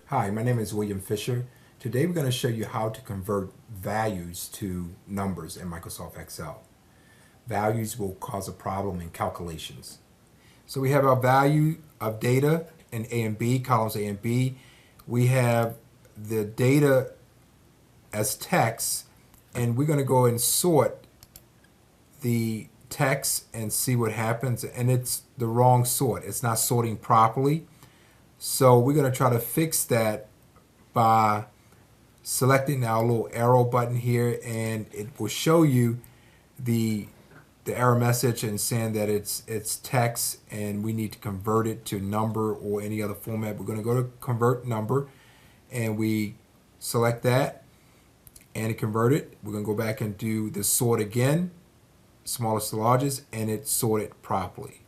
Hi, my name is William Fisher. Today we're going to show you how to convert values to numbers in Microsoft Excel. Values will cause a problem in calculations. So we have our value of data in A and B, columns A and B. We have the data as text, and we're going to go and sort the text and see what happens. And it's the wrong sort. It's not sorting properly. So we're going to try to fix that by selecting our little arrow button here, and it will show you the error message and saying that it's text and we need to convert it to number or any other format. We're going to go to convert number and we select that and convert it. We're going to go back and do the sort again, smallest to largest, and it sorted properly.